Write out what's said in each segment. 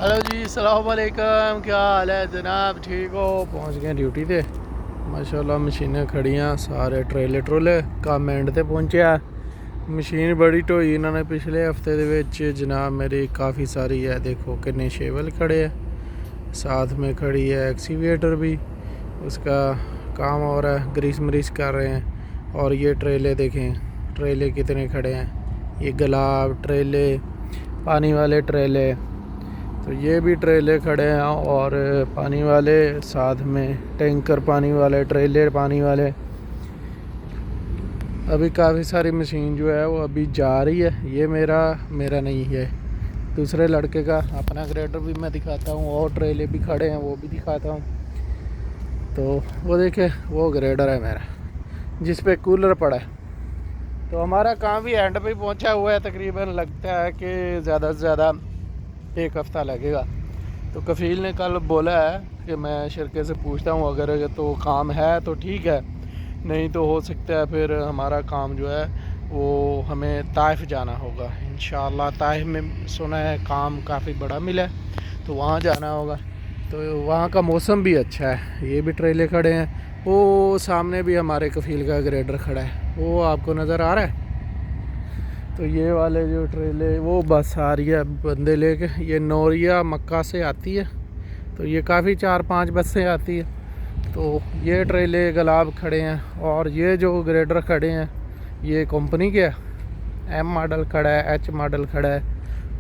Hello जी, अस्सलाम वालेकुम। क्या हाल है जनाब? ठीक हो? पहुंच गए ड्यूटी पे माशाल्लाह। मशीनें खड़ियां, सारे ट्रेले ट्रोले काम एंड ते पहुंचे। मशीन बड़ी ढोई इन्होंने पिछले हफ्ते दे विच जनाब मेरी काफ़ी सारी है। देखो कितने शेवल खड़े हैं, साथ में खड़ी है एक्सीवेटर भी, उसका काम हो रहा है, ग्रीस मरीस कर रहे हैं। और ये ट्रेले देखें, ट्रेले कितने खड़े हैं, ये गुलाब ट्रेले, पानी वाले ट्रेले, तो ये भी ट्रेले खड़े हैं और पानी वाले, साथ में टैंकर पानी वाले, ट्रेले पानी वाले। अभी काफ़ी सारी मशीन जो है वो अभी जा रही है। ये मेरा नहीं है, दूसरे लड़के का अपना ग्रेडर भी मैं दिखाता हूँ, और ट्रेले भी खड़े हैं वो भी दिखाता हूँ। तो वो देखे, वो ग्रेडर है मेरा जिस पे कूलर पड़ा है। तो हमारा काम भी एंड पे पहुँचा हुआ है। तकरीबन लगता है कि ज़्यादा से ज़्यादा 1 हफ़्ता लगेगा। तो कफ़ील ने कल बोला है कि मैं शिरके से पूछता हूँ, अगर तो काम है तो ठीक है, नहीं तो हो सकता है फिर हमारा काम जो है वो हमें ताइफ जाना होगा इंशाअल्लाह। ताइफ में सुना है काम काफ़ी बड़ा मिला है, तो वहाँ जाना होगा। तो वहाँ का मौसम भी अच्छा है। ये भी ट्रेले खड़े हैं, वो सामने भी हमारे कफ़ील का ग्रेडर खड़ा है, वो आपको नज़र आ रहा है। तो ये वाले जो ट्रेले, वो बस आ रही है बंदे लेके, ये नौरिया मक्का से आती है। तो ये काफ़ी 4-5 बसें आती है। तो ये ट्रेले गुलाब खड़े हैं, और ये जो ग्रेडर खड़े हैं ये कंपनी के है। M मॉडल खड़ा है, H मॉडल खड़ा है,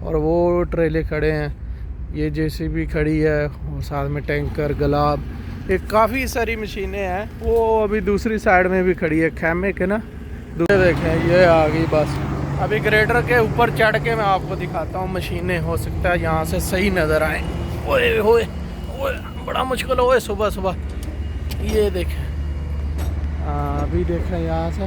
और वो ट्रेले खड़े हैं। ये JCB खड़ी है, और साथ में टैंकर, गुलाब, ये काफ़ी सारी मशीनें हैं। वो अभी दूसरी साइड में भी खड़ी है, खैमे के ना दूसरे। देखें ये आ गई बस। अभी ग्रेडर के ऊपर चढ़ के मैं आपको दिखाता हूँ मशीनें, हो सकता है यहाँ से सही नज़र आए। ओए होए ओए, बड़ा मुश्किल हो सुबह सुबह। ये देखें, अभी देखें यहाँ से,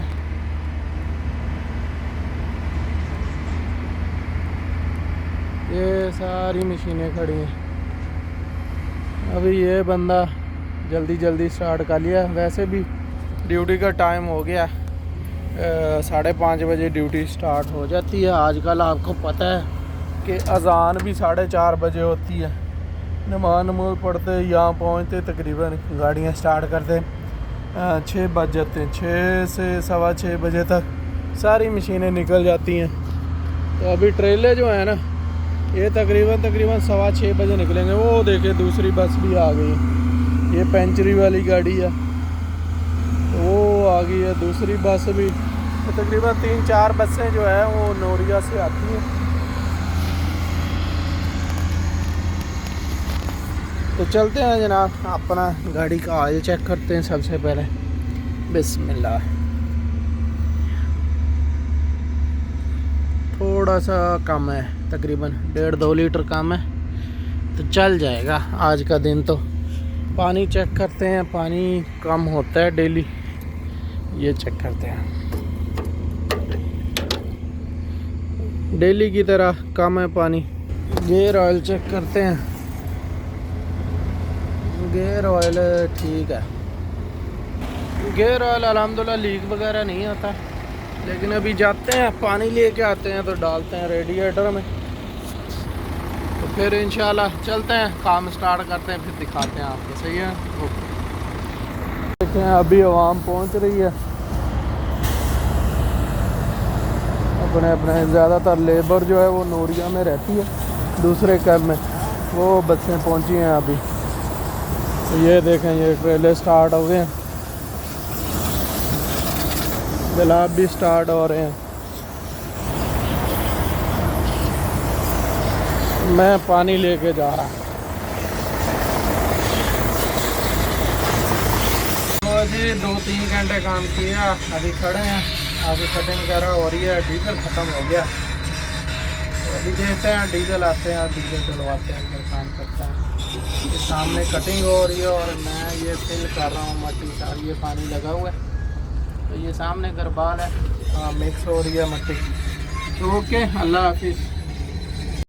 ये सारी मशीनें खड़ी हैं। अभी ये बंदा जल्दी जल्दी स्टार्ट कर लिया। वैसे भी ड्यूटी का टाइम हो गया, 5:30 बजे ड्यूटी स्टार्ट हो जाती है। आजकल आपको पता है कि अज़ान भी 4:30 बजे होती है। नमाज पढ़ते यहाँ पहुँचते तकरीबन गाड़ियाँ स्टार्ट करते 6 बज जाते हैं। 6 से 6:15 बजे तक सारी मशीनें निकल जाती हैं। तो अभी ट्रेले जो है ना, ये तकरीबन 6:15 बजे निकलेंगे। वो देखे दूसरी बस भी आ गई, ये पेंचरी वाली गाड़ी है, तो वो आ गई है दूसरी बस भी। तो तकरीबन 3-4 बसें जो है वो नौरिया से आती हैं। तो चलते हैं जनाब, अपना गाड़ी का ऑयल चेक करते हैं सबसे पहले। बिस्मिल्लाह। थोड़ा सा कम है, तकरीबन 1.5-2 लीटर कम है, तो चल जाएगा आज का दिन। तो पानी चेक करते हैं, पानी कम होता है डेली, ये चेक करते हैं। डेली की तरह कम है पानी। गेयर ऑयल चेक करते हैं, गेयर ऑयल ठीक है। गेयर ऑयल अल्हम्दुलिल्लाह लीक वगैरह नहीं आता। लेकिन अभी जाते हैं, पानी लेके आते हैं, तो डालते हैं रेडिएटर में, तो फिर इंशाल्लाह चलते हैं, काम स्टार्ट करते हैं, फिर दिखाते हैं आपको। सही है, ओके। देखें अभी आवाम पहुंच रही है, अपने अपने ज़्यादातर लेबर जो है वो नौरिया में रहती है, दूसरे कैब में वो बसें पहुंची हैं अभी। तो ये देखें, ये ट्रेले स्टार्ट हो गए हैं, गुलाब भी स्टार्ट हो रहे हैं। मैं पानी लेके जा रहा हूँ। तो जी 2-3 घंटे काम किया, अभी खड़े हैं, अभी कटिंग वगैरह हो रही है। डीजल ख़त्म हो गया, तो अभी देखते हैं डीजल आते हैं, डीजल चलवाते हैं, फिर काम करते हैं। ये सामने कटिंग हो रही है और मैं ये फिल कर रहा हूँ मट्टी सारी, ये पानी लगा हुआ है। तो ये सामने गरबाल है, मिक्स हो रही है मट्टी। तो ओके, अल्लाह हाफिज़।